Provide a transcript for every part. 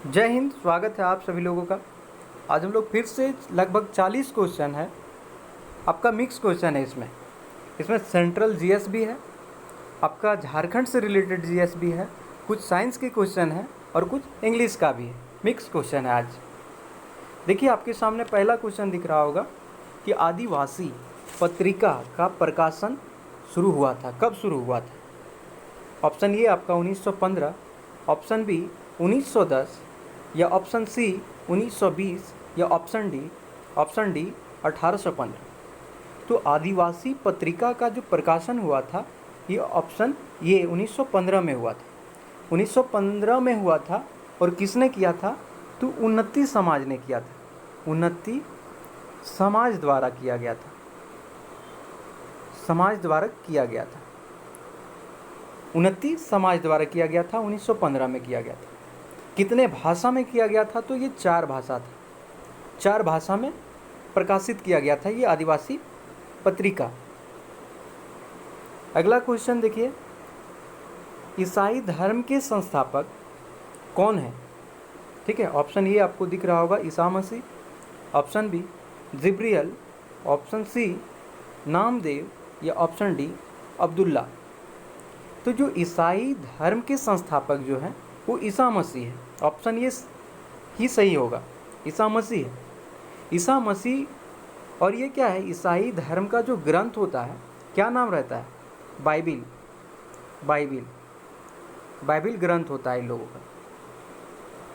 जय हिंद। स्वागत है आप सभी लोगों का। आज हम लोग फिर से लगभग 40 क्वेश्चन है, आपका मिक्स क्वेश्चन है। इसमें सेंट्रल जीएस भी है, आपका झारखंड से रिलेटेड जीएस भी है, कुछ साइंस के क्वेश्चन है और कुछ इंग्लिश का भी है। मिक्स क्वेश्चन है आज। देखिए, आपके सामने पहला क्वेश्चन दिख रहा होगा कि आदिवासी पत्रिका का प्रकाशन शुरू हुआ था, कब शुरू हुआ था? ऑप्शन ए आपका 1915, ऑप्शन बी 1910, या ऑप्शन सी 1920, या ऑप्शन डी 1815। तो आदिवासी पत्रिका का जो प्रकाशन हुआ था, ये ऑप्शन ये 1915 में हुआ था। 1915 में हुआ था और किसने किया था? तो उन्नति समाज ने किया था। उन्नति समाज द्वारा किया गया था, समाज द्वारा किया गया था। उन्नति समाज द्वारा किया गया था, 1915 में किया गया था। कितने भाषा में किया गया था? तो ये 4 भाषा था। 4 भाषा में प्रकाशित किया गया था ये आदिवासी पत्रिका। अगला क्वेश्चन देखिए, ईसाई धर्म के संस्थापक कौन है? ठीक है, ऑप्शन ए आपको दिख रहा होगा Isa Masih, option B Jibril, option C Namdev, या ऑप्शन डी अब्दुल्ला। तो जो ईसाई धर्म के संस्थापक जो हैं वो ईसा मसीह है। ऑप्शन ये ही सही होगा, ईसा मसीह है। ईसा मसीह। और ये क्या है? ईसाई धर्म का जो ग्रंथ होता है, क्या नाम रहता है? बाइबिल। बाइबिल बाइबिल ग्रंथ होता है इन लोगों का।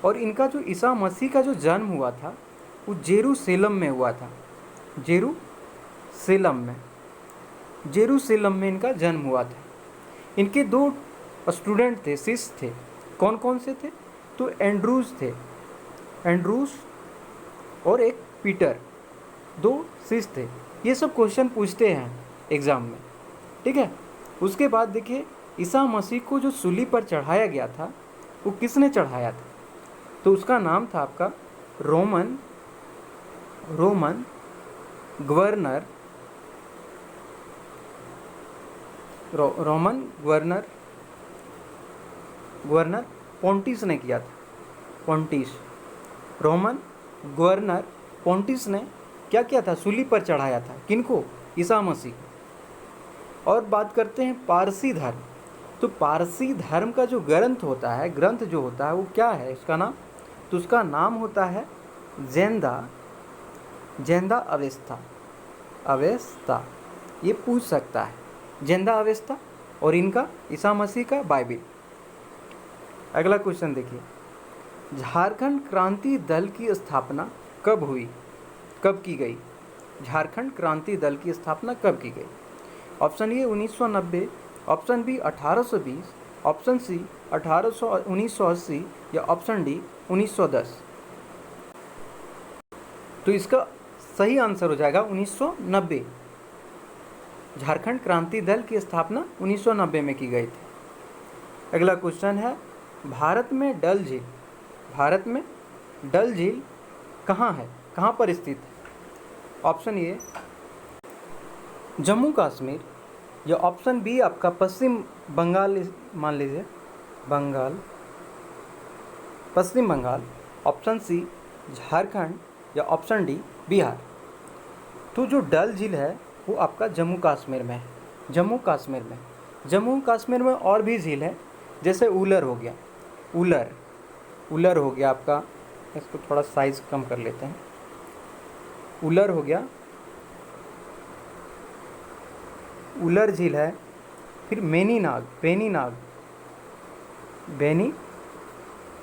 और इनका जो ईसा मसीह का जो जन्म हुआ था वो जेरूशलेम में हुआ था। जेरूशलेम में इनका जन्म हुआ था। इनके 2 स्टूडेंट थे, शिष्य थे। कौन कौन से थे? तो एंड्रूज थे, एंड्रूज और एक पीटर, 2 शिष्य थे। ये सब क्वेश्चन पूछते हैं एग्ज़ाम में, ठीक है। उसके बाद देखिए, ईसा मसीह को जो सूली पर चढ़ाया गया था वो किसने चढ़ाया था? तो उसका नाम था आपका रोमन गवर्नर रोमन गवर्नर पोंटिस ने किया था। रोमन गवर्नर पोंटिस ने क्या किया था? सूली पर चढ़ाया था। किनको? ईसा मसीह को। और बात करते हैं पारसी धर्म। तो पारसी धर्म का जो ग्रंथ होता है वो क्या है इसका नाम? तो उसका नाम होता है जेंदा अवेस्ता। ये पूछ सकता है, जेंदा अवेस्ता। और इनका ईसा मसीह का बाइबिल। अगला क्वेश्चन देखिए, झारखंड क्रांति दल की स्थापना कब हुई, कब की गई? झारखंड क्रांति दल की स्थापना कब की गई? Option A 1990, option B 1820, option C 1980, या ऑप्शन डी 1910। तो इसका सही आंसर हो जाएगा 1990। झारखंड क्रांति दल की स्थापना 1990 में की गई थी। अगला क्वेश्चन है, भारत में डल झील कहाँ है, कहाँ पर स्थित है? ऑप्शन ए जम्मू कश्मीर, या ऑप्शन बी आपका पश्चिम बंगाल, मान लीजिए पश्चिम बंगाल, ऑप्शन सी झारखंड, या ऑप्शन डी बिहार। तो जो डल झील है वो आपका जम्मू कश्मीर में है। जम्मू कश्मीर में और भी झील है, जैसे उलर हो गया, उलर हो गया आपका। इसको थोड़ा साइज कम कर लेते हैं। उलर हो गया, उलर झील है। फिर बेनी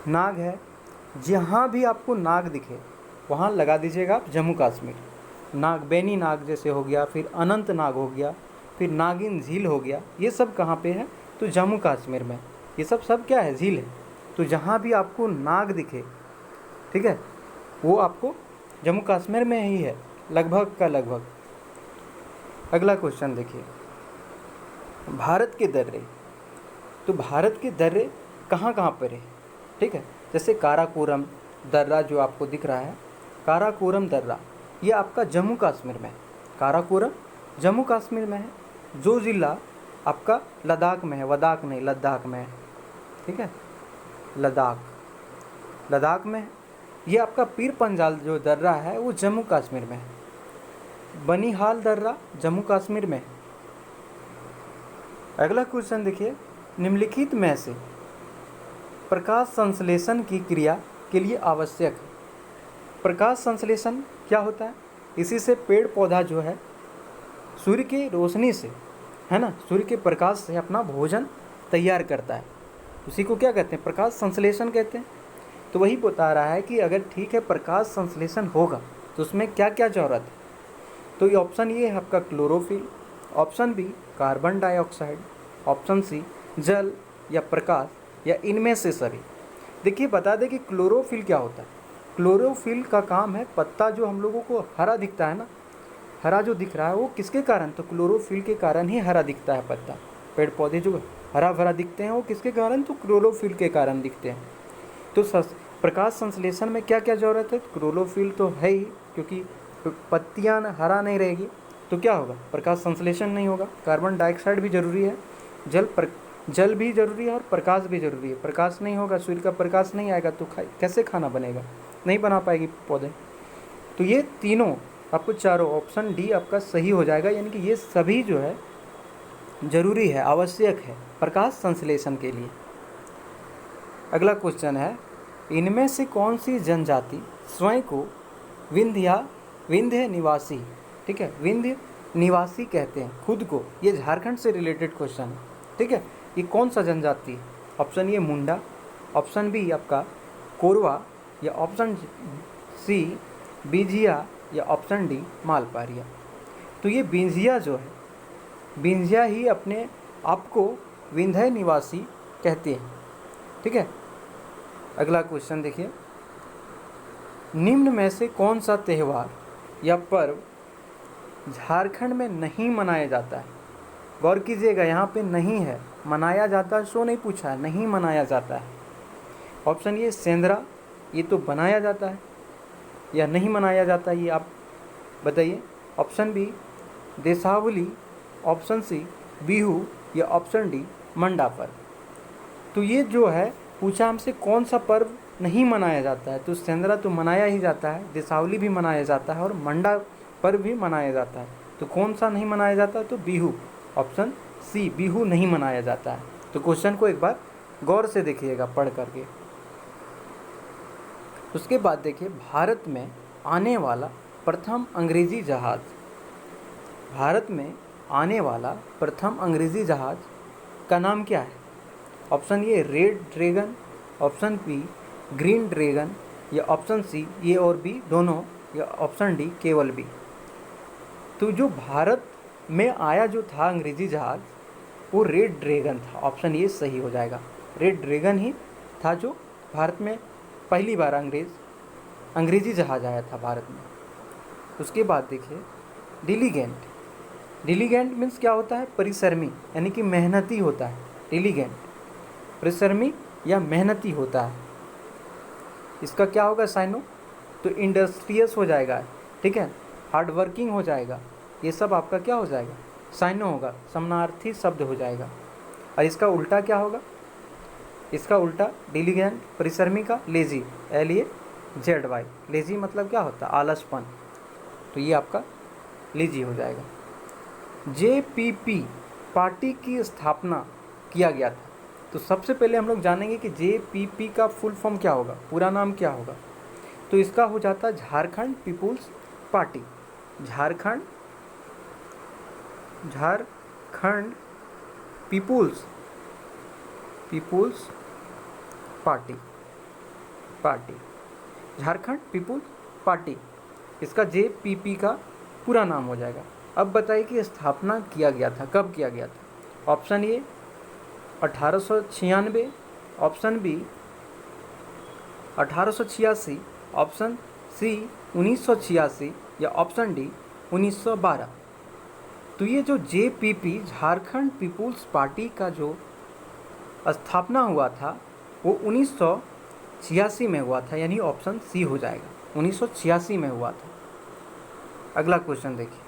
नाग है। जहाँ भी आपको नाग दिखे वहाँ लगा दीजिएगा आप जम्मू कश्मीर। बेनी नाग जैसे हो गया, फिर अनंत नाग हो गया, फिर नागिन झील हो गया। ये सब कहाँ पे है? तो जम्मू कश्मीर में। ये सब क्या है? झील है। तो जहाँ भी आपको नाग दिखे, ठीक है, वो आपको जम्मू कश्मीर में ही है, लगभग का लगभग। अगला क्वेश्चन देखिए, भारत के दर्रे। तो भारत के दर्रे कहाँ कहाँ पर है? ठीक है, जैसे काराकोरम दर्रा जो आपको दिख रहा है, काराकोरम दर्रा, ये आपका जम्मू कश्मीर में है। काराकोरम जम्मू कश्मीर में है। जो ज़िला आपका लद्दाख में है, लद्दाख में है, ठीक है, लद्दाख। लद्दाख में है। ये आपका पीर पंजाल जो दर्रा है वो जम्मू कश्मीर में है। बनिहाल दर्रा जम्मू कश्मीर में है। अगला क्वेश्चन देखिए, निम्नलिखित में से प्रकाश संश्लेषण की क्रिया के लिए आवश्यक है। प्रकाश संश्लेषण क्या होता है? इसी से पेड़ पौधा जो है सूर्य की रोशनी से, है ना, सूर्य के प्रकाश से अपना भोजन तैयार करता है। उसी को क्या कहते हैं? प्रकाश संश्लेषण कहते हैं। तो वही बता रहा है कि अगर ठीक है प्रकाश संश्लेषण होगा तो उसमें क्या क्या ज़रूरत है। तो ये ऑप्शन ये है आपका chlorophyll, option B carbon dioxide, option C जल या प्रकाश, या इनमें से सभी। देखिए बता दें कि क्लोरोफिल क्या होता है। क्लोरोफिल का काम है, पत्ता जो हम लोगों को हरा दिखता है ना, हरा जो दिख रहा है वो किसके कारण? तो क्लोरोफिल के कारण ही हरा दिखता है पत्ता। पेड़ पौधे जो हरा भरा दिखते हैं वो किसके कारण? तो क्लोरोफिल के कारण दिखते हैं। तो प्रकाश संश्लेषण में क्या क्या ज़रूरत है? क्लोरोफिल तो है ही, क्योंकि पत्तियाँ हरा नहीं रहेगी तो क्या होगा? प्रकाश संश्लेषण नहीं होगा। कार्बन डाइऑक्साइड भी ज़रूरी है, जल भी ज़रूरी है और प्रकाश भी ज़रूरी है। प्रकाश नहीं होगा, सूर्य का प्रकाश नहीं आएगा तो कैसे खाना बनेगा? नहीं बना पाएगी पौधे। तो ये तीनों आपको चारों, ऑप्शन डी आपका सही हो जाएगा। यानी कि ये सभी जो है ज़रूरी है, आवश्यक है प्रकाश संश्लेषण के लिए। अगला क्वेश्चन है, इनमें से कौन सी जनजाति स्वयं को विंध्य निवासी, ठीक है, विंध्य निवासी कहते हैं खुद को? ये झारखंड से रिलेटेड क्वेश्चन है, ठीक है। ये कौन सा जनजाति? Option A Munda, option B आपका कोरवा, या ऑप्शन सी बिंझिया, या ऑप्शन डी मालपारिया। तो ये बिंझिया जो है, बिंझिया ही अपने आप को विंध्य निवासी कहते हैं, ठीक है। अगला क्वेश्चन देखिए, निम्न में से कौन सा त्यौहार या पर्व झारखंड में नहीं मनाया जाता है? गौर कीजिएगा, यहाँ पे नहीं है, मनाया जाता है सो नहीं पूछा है, नहीं मनाया जाता है। ऑप्शन ये सेंद्रा, ये तो बनाया जाता है या नहीं मनाया जाता है, ये आप बताइए। Option B Desavali, option C Bihu, या ऑप्शन डी मंडा पर्व। तो ये जो है पूछा हमसे कौन सा पर्व नहीं मनाया जाता है, तो सेंद्रा तो मनाया ही जाता है, देसावली भी मनाया जाता है और मंडा पर्व भी मनाया जाता है। तो कौन सा नहीं मनाया जाता? तो बिहू, ऑप्शन सी बिहू नहीं मनाया जाता है। तो क्वेश्चन को एक बार गौर से देखिएगा पढ़ करके। उसके बाद देखिए, भारत में आने वाला प्रथम अंग्रेज़ी जहाज़, भारत में आने वाला प्रथम अंग्रेज़ी जहाज़ का नाम क्या है? Option A red dragon, option B green dragon, या ऑप्शन सी ए और बी दोनों, या ऑप्शन डी केवल बी। तो जो भारत में आया जो था अंग्रेज़ी जहाज़ वो रेड ड्रैगन था। ऑप्शन ये सही हो जाएगा, रेड ड्रैगन ही था जो भारत में पहली बार अंग्रेज़ी जहाज़ आया था भारत में। उसके बाद देखिए डिलीगेंट, डिलीगेंट मीन्स क्या होता है? परिश्रमी, यानी कि मेहनती होता है। डिलीगेंट परिश्रमी या मेहनती होता है। इसका क्या होगा साइनो? तो इंडस्ट्रियस हो जाएगा, ठीक है, हार्ड वर्किंग हो जाएगा, ये सब आपका क्या हो जाएगा? साइनो होगा, समानार्थी शब्द हो जाएगा। और इसका उल्टा क्या होगा? इसका उल्टा डिलीगेंट परिश्रमी का लेजी, LAZY, लेजी मतलब क्या होता है? आलसपन। तो ये आपका लेजी हो जाएगा। JPP पार्टी की स्थापना किया गया था। तो सबसे पहले हम लोग जानेंगे कि JPP का फुल फॉर्म क्या होगा, पूरा नाम क्या होगा। तो इसका हो जाता है Jharkhand People's Party, Jharkhand People's Party, Jharkhand People's Party, इसका JPP का पूरा नाम हो जाएगा। अब बताइए कि स्थापना किया गया था, कब किया गया था? Option A 1896, option B 1886, option C 1986, या ऑप्शन डी 1912। तो ये जो JPP झारखंड पीपुल्स पार्टी का जो स्थापना हुआ था वो 1986 में हुआ था, यानी ऑप्शन सी हो जाएगा, 1986 में हुआ था। अगला क्वेश्चन देखिए,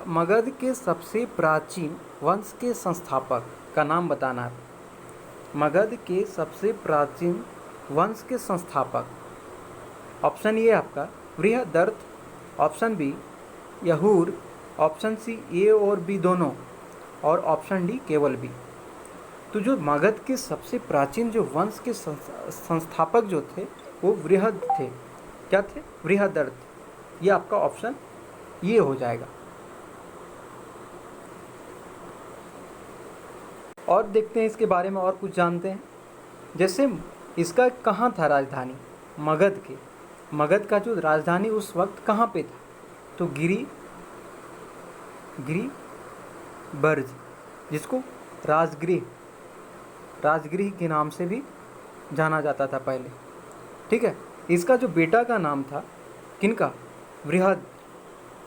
मगध के सबसे प्राचीन वंश के संस्थापक का नाम बताना है। मगध के सबसे प्राचीन वंश के संस्थापक? ऑप्शन ए आपका Brihadrath, option B यहूर, option C A और बी दोनों, और ऑप्शन डी केवल बी। तो जो मगध के सबसे प्राचीन जो वंश के संस्थापक जो थे वो बृहद थे। क्या थे? बृहदर्थ। ये आपका ऑप्शन ये हो जाएगा। और देखते हैं इसके बारे में और कुछ जानते हैं। जैसे इसका कहाँ था राजधानी? मगध के, मगध का जो राजधानी उस वक्त कहाँ पे था? तो गिरी बर्ज, जिसको राजगृह के नाम से भी जाना जाता था पहले। ठीक है। इसका जो बेटा का नाम था, किनका?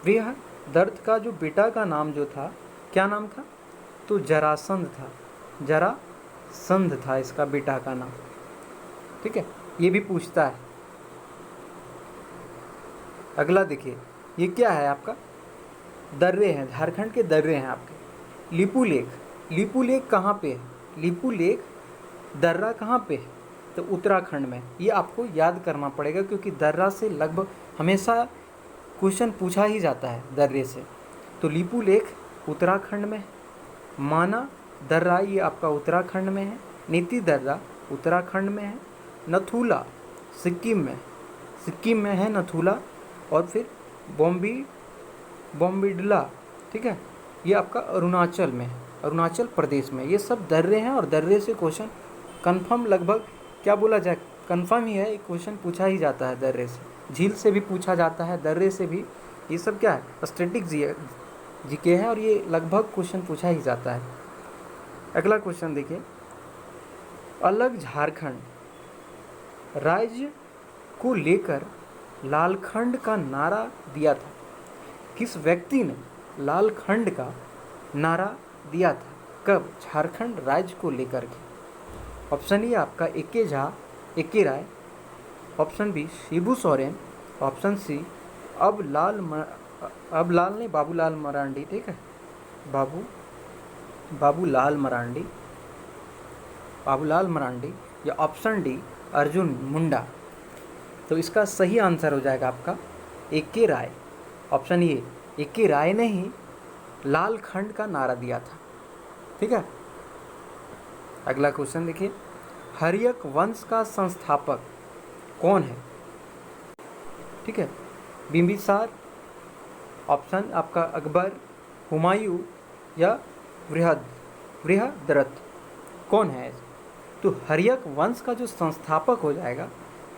बृहदर्थ का जो बेटा का नाम जो था, क्या नाम था? तो जरासंध था। जरासंध था इसका बेटा का नाम। ठीक है, ये भी पूछता है। अगला देखिए, ये क्या है आपका? दर्रे हैं, झारखंड के दर्रे हैं आपके। लिपू लेक कहाँ पे है? लिपू लेक दर्रा कहाँ पे है? तो उत्तराखंड में। ये आपको याद करना पड़ेगा क्योंकि दर्रा से लगभग हमेशा क्वेश्चन पूछा ही जाता है दर्रे से। तो लिपू लेक उत्तराखंड में है। माना दर्रा ये आपका उत्तराखंड में है। नीति दर्रा उत्तराखंड में है। नथुला सिक्किम में है नथुला। और फिर बॉम्बिडला, ठीक है, ये आपका अरुणाचल में है, अरुणाचल प्रदेश में। ये सब दर्रे हैं और दर्रे से क्वेश्चन कंफर्म, लगभग क्या बोला जाए, कंफर्म ही है, एक क्वेश्चन पूछा ही जाता है दर्रे से। झील से भी पूछा जाता है, दर्रे से भी। ये सब क्या है? स्टैटिक जीके है और ये लगभग क्वेश्चन पूछा ही जाता है। अगला क्वेश्चन देखिए, अलग झारखंड राज्य को लेकर लालखंड का नारा दिया था। किस व्यक्ति ने लालखंड का नारा दिया था? कब? झारखंड राज्य को लेकर के। ऑप्शन ए आपका A K Jha, A K Rai, option B Shibu Soren, option C Babulal Marandi. ठीक है, बाबूलाल मरांडी, या ऑप्शन डी अर्जुन मुंडा। तो इसका सही आंसर हो जाएगा आपका एके राय। ऑप्शन ए, एके राय ने ही लालखंड का नारा दिया था। ठीक है। अगला क्वेश्चन देखिए, हर्यक वंश का संस्थापक कौन है? ठीक है, बिंबिसार, ऑप्शन आपका अकबर, हुमायूं, या बृहद्रथ। कौन है? तो हर्यक वंश का जो संस्थापक हो जाएगा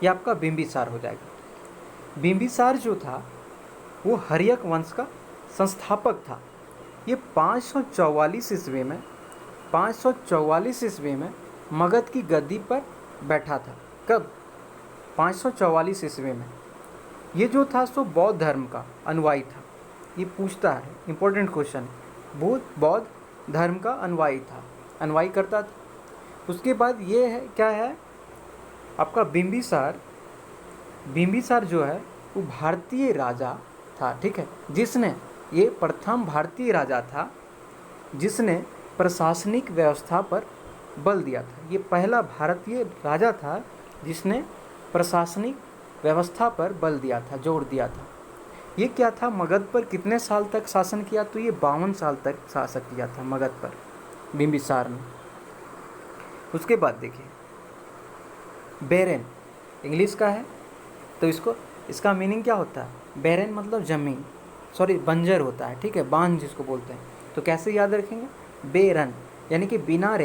ये आपका बिंबिसार हो जाएगा। बिंबिसार जो था वो हर्यक वंश का संस्थापक था। ये 544 ईस्वी में मगध की गद्दी पर बैठा था। कब? 544 ईस्वी में। ये जो था सो बौद्ध धर्म का अनुयायी था। ये पूछता है, इंपॉर्टेंट क्वेश्चन, बौद्ध धर्म का अनुयायी करता था। उसके बाद ये है, क्या है आपका बिंबिसार जो है वो भारतीय राजा था। ठीक है, ये प्रथम भारतीय राजा था जिसने प्रशासनिक व्यवस्था पर बल दिया था। ये पहला भारतीय राजा था जिसने प्रशासनिक व्यवस्था पर बल दिया था, जोर दिया था। ये क्या था, मगध पर कितने साल तक शासन किया? तो ये 52 साल तक शासन किया था मगध पर बिंबिसार ने। उसके बाद देखिए, बैरन इंग्लिश का है, तो इसका मीनिंग क्या होता है? बैरन मतलब जमीन, बंजर होता है। ठीक है, बांझ जिसको बोलते हैं। तो कैसे याद रखेंगे? बेरन यानी कि बिना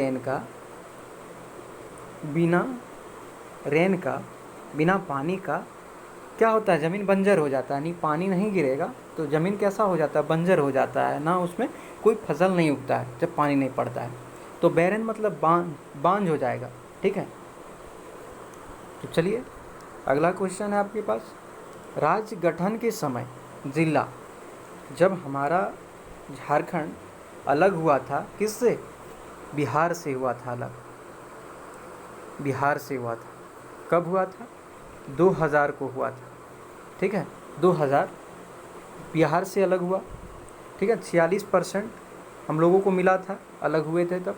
पानी का क्या होता है? ज़मीन बंजर हो जाता है। नहीं, पानी नहीं गिरेगा तो ज़मीन कैसा हो जाता है? बंजर हो जाता है ना, उसमें कोई फसल नहीं उगता है जब पानी नहीं पड़ता है। तो बैरन मतलब बांझ हो जाएगा। ठीक है, तो चलिए अगला क्वेश्चन है आपके पास। राज्य गठन के समय जिला, जब हमारा झारखंड अलग हुआ था, किससे? बिहार से हुआ था अलग। बिहार से हुआ था। कब हुआ था? 2000 को हुआ था। ठीक है, 2000 बिहार से अलग हुआ। ठीक है, 46% हम लोगों को मिला था, अलग हुए थे तब।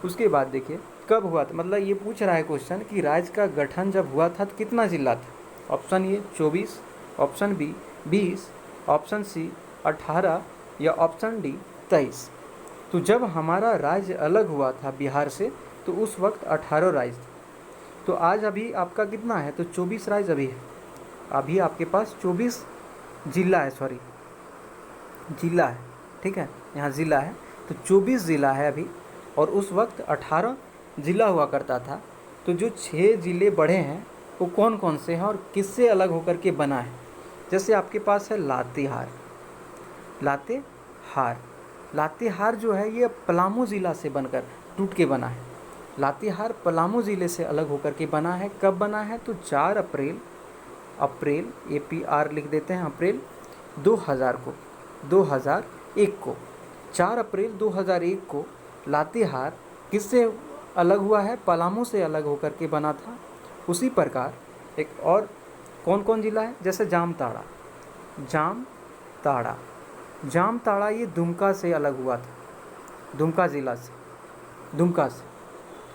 उसके बाद देखिए, कब हुआ था, मतलब ये पूछ रहा है क्वेश्चन कि राज्य का गठन जब हुआ था तो कितना जिला था। Option A 24, option B 20, option C 18 या ऑप्शन डी 23। तो जब हमारा राज्य अलग हुआ था बिहार से तो उस वक्त 18 राज्य थे। तो आज अभी आपका कितना है, तो 24 राज्य अभी है। अभी आपके पास 24 जिला है, सॉरी जिला है, ठीक है, यहाँ ज़िला है, तो 24 ज़िला है अभी, और उस वक्त 18 ज़िला हुआ करता था। तो जो 6 ज़िले बढ़े हैं वो कौन कौन से हैं और किससे अलग होकर के बना है। जैसे आपके पास है लातेहार, लातेहार लातेहार जो है ये पलामू ज़िला से बनकर टूट के बना है। लातेहार पलामू ज़िले से अलग होकर के बना है। कब बना है, तो 4 अप्रैल APR लिख देते हैं, अप्रैल 2000 को, 2001 को, 4 अप्रैल 2001 को लातेहार किससे अलग हुआ है, पलामू से अलग होकर के बना था। उसी प्रकार एक और कौन कौन ज़िला है, जैसे जामताड़ा, जामताड़ा ये दुमका से अलग हुआ था, दुमका ज़िला से, दुमका से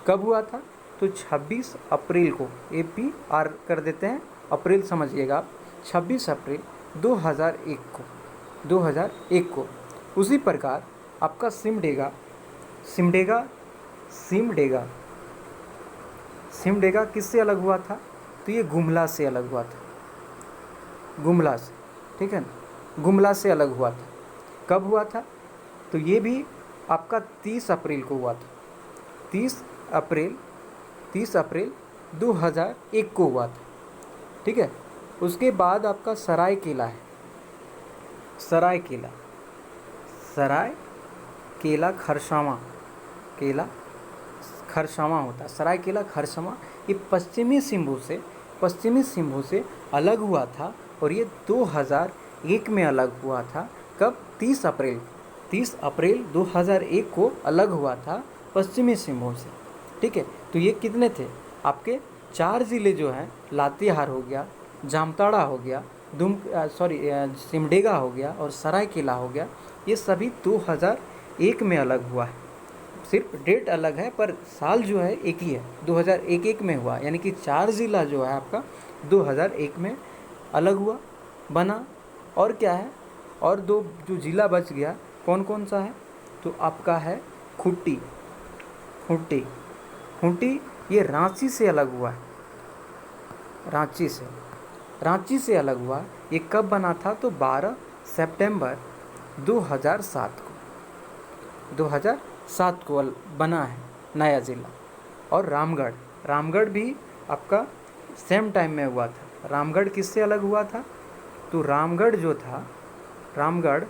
कब हुआ था, तो 26 अप्रैल को, APR कर देते हैं, अप्रैल समझिएगा आप, 26 अप्रैल 2001 को, 2001 को। उसी प्रकार आपका सिमडेगा किससे अलग हुआ था, तो ये गुमला से अलग हुआ था, गुमला से, ठीक है ना, गुमला से अलग हुआ था। कब हुआ था, तो ये भी आपका 30 अप्रैल को हुआ था, 30 अप्रैल 2001 को हुआ था, ठीक है। उसके बाद आपका सरायकेला है, सरायकेला खरसावां होता है, सरायकेला खरसावां, ये पश्चिमी सिंभू से अलग हुआ था और ये 2001 में अलग हुआ था। कब, 30 अप्रैल 2001 को अलग हुआ था पश्चिमी सिंभू से, ठीक है। तो ये कितने थे आपके, 4 ज़िले जो हैं, लातेहार हो गया, जामताड़ा हो गया, सिमडेगा हो गया और सरायकेला हो गया, ये सभी 2001 में अलग हुआ है। सिर्फ डेट अलग है पर साल जो है एक ही है, 2001 में हुआ, यानी कि 4 ज़िला जो है आपका 2001 में अलग हुआ, बना। और क्या है, और 2 जो ज़िला बच गया, कौन कौन सा है, तो आपका है खूंटी, ये रांची से अलग हुआ है, रांची से अलग हुआ। ये कब बना था, तो 12 सितंबर 2007 को बना है नया ज़िला। और रामगढ़ भी आपका सेम टाइम में हुआ था। रामगढ़ किससे अलग हुआ था, तो रामगढ़ जो था, रामगढ़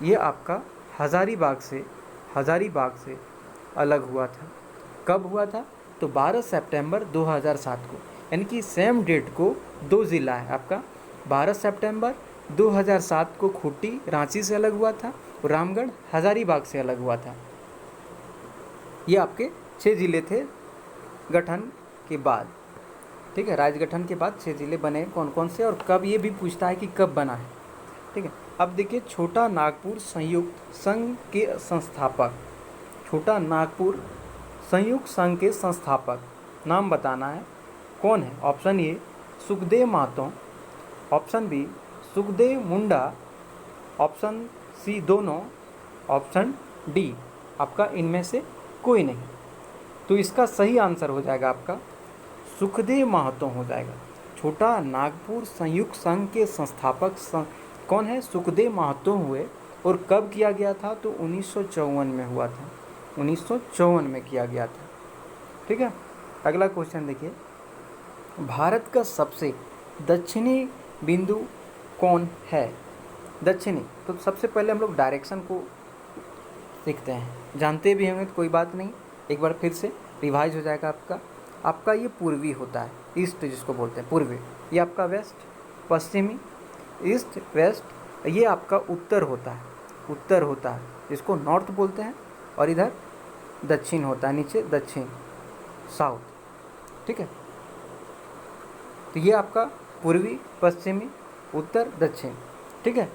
ये आपका हज़ारीबाग से अलग हुआ था। कब हुआ था, तो 12 सितंबर 2007 को, यानी कि सेम डेट को 2 ज़िला है आपका, 12 सितंबर 2007 को खूंटी रांची से अलग हुआ था और रामगढ़ हज़ारीबाग से अलग हुआ था। ये आपके 6 ज़िले थे गठन के बाद, ठीक है, राज्य गठन के बाद 6 ज़िले बने कौन कौन से और कब, ये भी पूछता है कि कब बना है, ठीक है। अब देखिए, छोटा नागपुर संयुक्त संघ के संस्थापक, छोटा नागपुर संयुक्त संघ के संस्थापक नाम बताना है, कौन है। Option A Sukhdev Mahato, option B Sukhdev Munda, option C दोनों, ऑप्शन डी आपका इनमें से कोई नहीं। तो इसका सही आंसर हो जाएगा आपका सुखदेव महतो हो जाएगा। छोटा नागपुर संयुक्त संघ के संस्थापक कौन है, सुखदेव महतो हुए। और कब किया गया था, तो 1954 में हुआ था, 1954 में किया गया था, ठीक है। अगला क्वेश्चन देखिए, भारत का सबसे दक्षिणी बिंदु कौन है, दक्षिणी। तो सबसे पहले हम लोग डायरेक्शन को सीखते हैं, जानते भी होंगे तो कोई बात नहीं, एक बार फिर से रिवाइज हो जाएगा आपका ये पूर्वी होता है, ईस्ट जिसको बोलते हैं पूर्वी, ये आपका वेस्ट, पश्चिमी, ईस्ट वेस्ट, ये आपका उत्तर होता है जिसको नॉर्थ बोलते हैं, और इधर दक्षिण होता है, नीचे दक्षिण, साउथ, ठीक है। तो ये आपका पूर्वी, पश्चिमी, उत्तर, दक्षिण, ठीक है।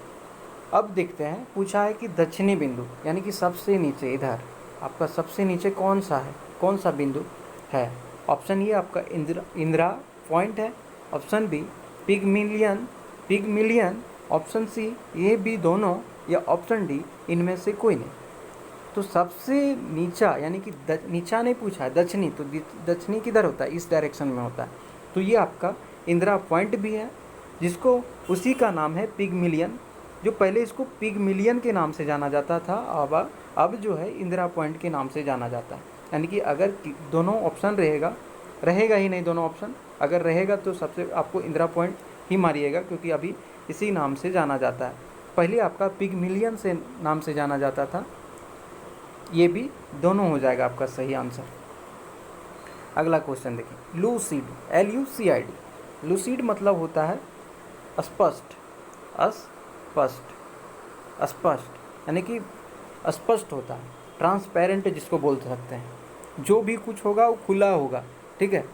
अब देखते हैं, पूछा है कि दक्षिणी बिंदु यानी कि सबसे नीचे, इधर आपका सबसे नीचे कौन सा है, कौन सा बिंदु है? ऑप्शन ए आपका इंदिरा पॉइंट है, ऑप्शन बी पिगमिलियन, ऑप्शन सी ये बी दोनों, या ऑप्शन डी इनमें से कोई नहीं। तो सबसे नीचा यानी कि नीचा नहीं पूछा है, दक्षिणी, तो दक्षिणी किधर होता है? इस डायरेक्शन में होता है। तो ये आपका इंदिरा पॉइंट भी है, जिसको उसी का नाम है पिगमिलियन, जो पहले इसको पिगमिलियन के नाम से जाना जाता था, अब जो है इंदिरा पॉइंट के नाम से जाना जाता है। यानी कि अगर दोनों ऑप्शन रहेगा ही नहीं, दोनों ऑप्शन अगर रहेगा तो सबसे आपको इंदिरा पॉइंट ही मारिएगा, क्योंकि अभी इसी नाम से जाना जाता है। पहले आपका पिगमिलियन से नाम से जाना जाता था। ये भी दोनों हो जाएगा आपका सही आंसर। अगला क्वेश्चन देखिए, लूसीड, LUCID, लूसीड मतलब होता है स्पष्ट, यानी कि स्पष्ट होता है, ट्रांसपेरेंट जिसको बोल सकते हैं। जो भी कुछ होगा वो खुला होगा, ठीक है,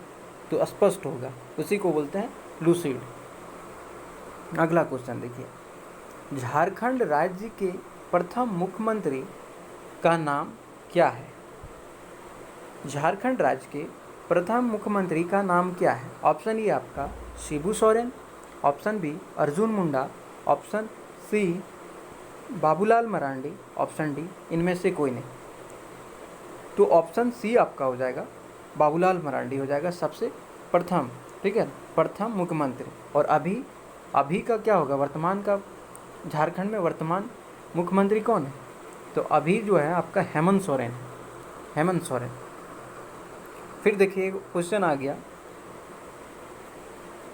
तो स्पष्ट होगा, उसी को बोलते हैं लूसीड। अगला क्वेश्चन देखिए, झारखंड राज्य के प्रथम मुख्यमंत्री का नाम क्या है? झारखंड राज्य के प्रथम मुख्यमंत्री का नाम क्या है? ऑप्शन ए आपका Shibu Soren, option B Arjun Munda, option C Babulal Marandi, option D इनमें से कोई नहीं। तो ऑप्शन सी आपका हो जाएगा, बाबूलाल मरांडी हो जाएगा सबसे प्रथम, ठीक है, प्रथम मुख्यमंत्री। और अभी का क्या होगा? वर्तमान का झारखंड में वर्तमान मुख्यमंत्री कौन है? तो अभी जो है आपका हेमंत सोरेन है, हेमंत सोरेन। फिर देखिए क्वेश्चन आ गया,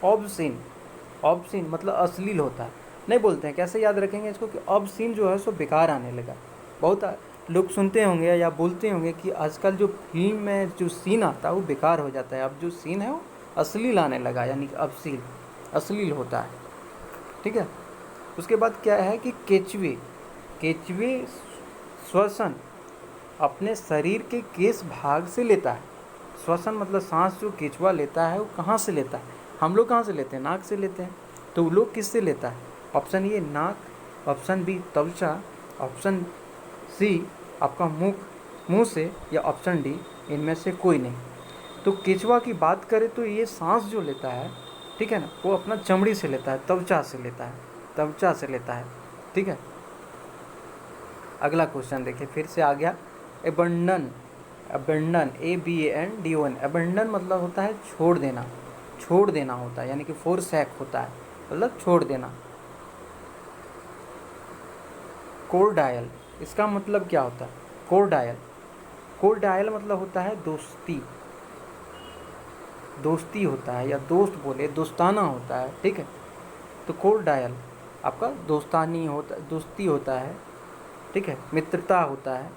ऑब्सीन, ऑब्सीन मतलब अश्लील होता है, नहीं बोलते हैं, कैसे याद रखेंगे इसको कि ऑब्सीन जो है सो बेकार आने लगा। बहुत लोग सुनते होंगे या बोलते होंगे कि आजकल जो फिल्म में जो सीन आता है वो बेकार हो जाता है, अब जो सीन है वो अश्लील आने लगा, यानी कि ऑब्सीन अश्लील होता है, ठीक है। उसके बाद क्या है कि केचुए श्वसन अपने शरीर के किस भाग से लेता है? श्वसन मतलब सांस जो केचुआ लेता है वो कहाँ से लेता है? हम लोग कहाँ से लेते हैं? नाक से लेते हैं। तो वो लोग किससे लेता है? ऑप्शन ए नाक, ऑप्शन बी त्वचा, ऑप्शन सी आपका मुंह से, या ऑप्शन डी इनमें से कोई नहीं। तो केचुआ की बात करें तो ये सांस जो लेता है, ठीक है ना, वो अपना चमड़ी से लेता है, त्वचा से लेता है, ठीक है। अगला क्वेश्चन देखिए, फिर से आ गया एबंडन, ABANDON, एबंडन मतलब होता है छोड़ देना होता है, यानी कि फोरसैक होता है, मतलब छोड़ देना। कोर्डायल, इसका मतलब क्या होता है? कोर्डायल मतलब होता है दोस्ती होता है, या दोस्ताना होता है, ठीक है। तो कोर्डायल आपका दोस्ती होता है, ठीक है, मित्रता होता है।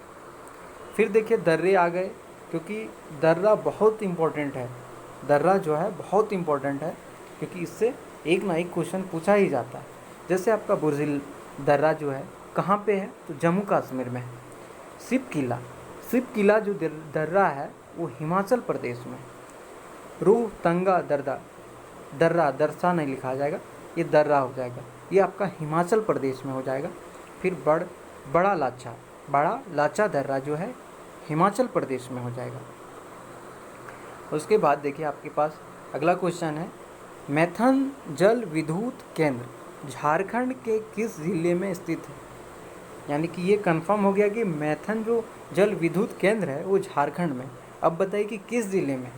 फिर देखिए दर्रे आ गए, क्योंकि दर्रा बहुत इम्पोर्टेंट है, दर्रा जो है बहुत इम्पोर्टेंट है, क्योंकि इससे एक ना एक क्वेश्चन पूछा ही जाता है। जैसे आपका बुर्जिल दर्रा जो है कहाँ पे है? तो जम्मू कश्मीर में है। सिप किला जो दर्रा है वो हिमाचल प्रदेश में। रोहतंगा दर्रा नहीं लिखा जाएगा, ये दर्रा हो जाएगा, ये आपका हिमाचल प्रदेश में हो जाएगा। फिर बड़ा लाचा दर्रा जो है हिमाचल प्रदेश में हो जाएगा। उसके बाद देखिए आपके पास अगला क्वेश्चन है, मैथन जल विद्युत केंद्र झारखंड के किस जिले में स्थित है? यानी कि ये कंफर्म हो गया कि मैथन जो जल विद्युत केंद्र है वो झारखंड में। अब बताइए कि किस जिले में?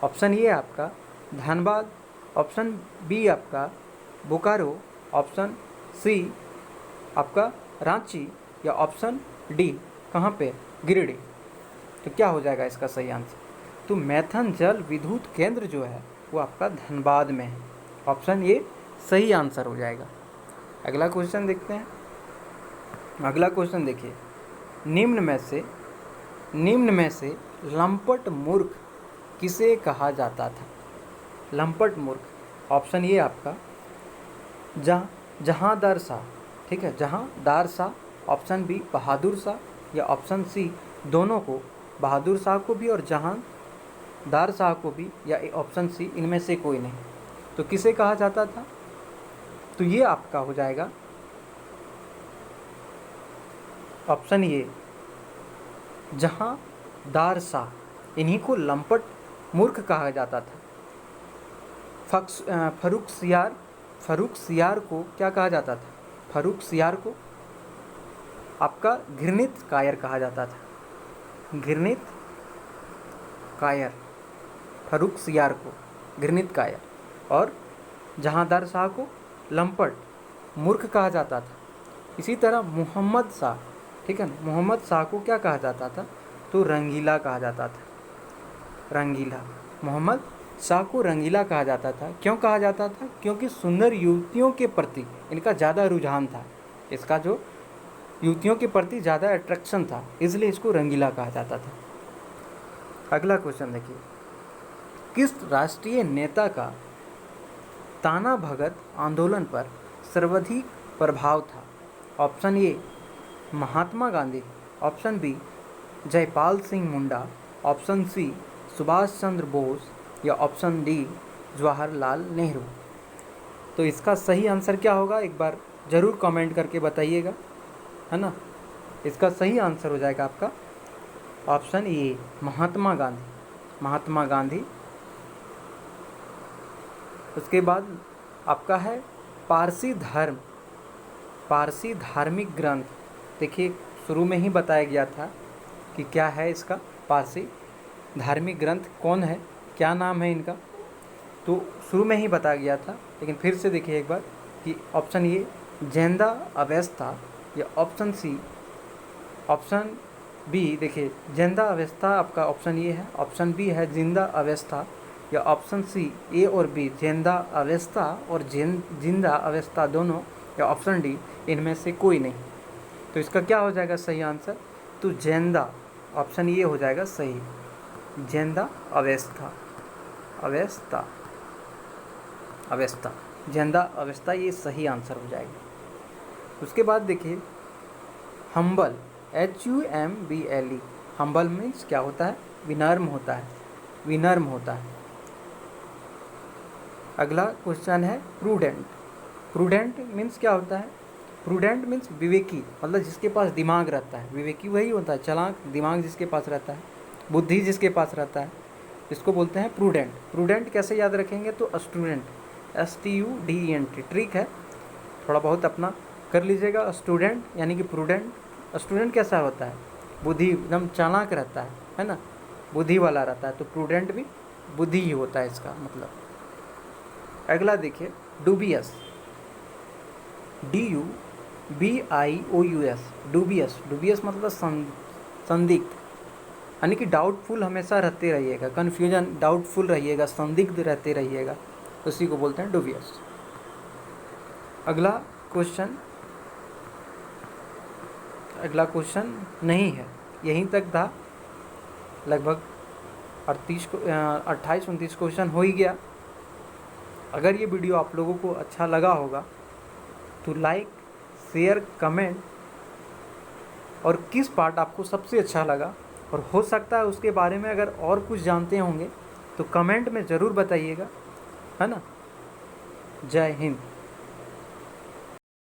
ऑप्शन ए आपका धनबाद, ऑप्शन बी आपका बोकारो, ऑप्शन सी आपका रांची, या ऑप्शन डी कहाँ पे? गिरिडीह। तो क्या हो जाएगा इसका सही आंसर? तो मैथन जल विद्युत केंद्र जो है वो आपका धनबाद में है, ऑप्शन ए सही आंसर हो जाएगा। अगला क्वेश्चन देखते हैं। अगला क्वेश्चन देखिए, निम्न में से लंपट मूर्ख किसे कहा जाता था? लंपट मूर्ख, ऑप्शन ए आपका जहांदार शाह, ठीक है, जहांदार शाह, ऑप्शन बी बहादुर शाह, या ऑप्शन सी दोनों को, बहादुर शाह को भी और जहांदार शाह को भी, या ऑप्शन सी इनमें से कोई नहीं। तो किसे कहा जाता था? तो ये आपका हो जाएगा ऑप्शन ए जहांदार शाह, इन्हीं को लंपट मूर्ख कहा जाता था। फर्रुख सियार को क्या कहा जाता था? फर्रुख सियार को आपका घृणित कायर कहा जाता था। घृणित कायर, फर्रुख सियार को घृणित कायर, और जहांदार शाह को लंपट मूर्ख कहा जाता था। इसी तरह मोहम्मद शाह, ठीक है ना, मोहम्मद शाह को क्या कहा जाता था? तो रंगीला कहा जाता था। रंगीला, मोहम्मद शाह को रंगीला कहा जाता था। क्यों कहा जाता था? क्योंकि सुंदर युवतियों के प्रति इनका ज़्यादा रुझान था। इसका जो युवतियों के प्रति ज़्यादा अट्रैक्शन था, इसलिए इसको रंगीला कहा जाता था। अगला क्वेश्चन देखिए, किस राष्ट्रीय नेता का ताना भगत आंदोलन पर सर्वाधिक प्रभाव था? Option A Mahatma Gandhi, option B Jaipal Singh Munda, option C Subhash Chandra Bose, या ऑप्शन डी जवाहरलाल नेहरू। तो इसका सही आंसर क्या होगा, एक बार ज़रूर कमेंट करके बताइएगा, है ना। इसका सही आंसर हो जाएगा आपका ऑप्शन ए महात्मा गांधी। महात्मा गांधी। उसके बाद आपका है पारसी धर्म, पारसी धार्मिक ग्रंथ। देखिए शुरू में ही बताया गया था कि क्या है इसका पारसी धार्मिक ग्रंथ कौन है, क्या नाम है इनका, तो शुरू में ही बताया गया था। लेकिन फिर से देखिए एक बार कि ऑप्शन ए जिंदा अवस्था, या ऑप्शन सी, ऑप्शन बी, देखिए जिंदा अवस्था आपका ऑप्शन ए है, ऑप्शन बी है जिंदा अवस्था, या ऑप्शन सी ए और बी जिंदा अवस्था और जिंदा अवस्था दोनों, या ऑप्शन डी इनमें से कोई नहीं। तो इसका क्या हो जाएगा सही आंसर? तो जिंदा, ऑप्शन ए हो जाएगा सही, जिंदा अवस्था, अवस्था, अवस्था, जिंदा अवस्था, ये सही आंसर हो जाएगा। उसके बाद देखिए हम्बल, HUMBLE, हम्बल मीन्स क्या होता है? विनम्र होता है, विनम्र होता है। अगला क्वेश्चन है प्रूडेंट। प्रूडेंट मीन्स क्या होता है? प्रूडेंट मीन्स विवेकी, मतलब जिसके पास दिमाग रहता है। विवेकी वही होता है, चालाक, दिमाग जिसके पास रहता है, बुद्धि जिसके पास रहता है, इसको बोलते हैं प्रूडेंट। प्रूडेंट कैसे याद रखेंगे? तो स्टूडेंट, STUDENT, ट्रिक है, थोड़ा बहुत अपना कर लीजिएगा। स्टूडेंट यानी कि प्रूडेंट। स्टूडेंट कैसा होता है? बुद्धि, एकदम चालाक रहता है ना, बुद्धि वाला रहता है। तो प्रूडेंट भी बुद्धि ही होता है इसका मतलब। अगला देखिए डूबियस, DUBIOUS, डूबियस। डूबियस मतलब संदिग्ध, यानी कि डाउटफुल हमेशा रहते रहिएगा, कन्फ्यूजन, डाउटफुल रहिएगा, संदिग्ध रहते रहिएगा, उसी को बोलते हैं डूबियस। अगला क्वेश्चन नहीं है, यहीं तक था। लगभग 28-29 क्वेश्चन हो ही गया। अगर ये वीडियो आप लोगों को अच्छा लगा होगा तो लाइक, शेयर, कमेंट, और किस पार्ट आपको सबसे अच्छा लगा, और हो सकता है उसके बारे में अगर और कुछ जानते होंगे तो कमेंट में ज़रूर बताइएगा, है ना। जय हिंद।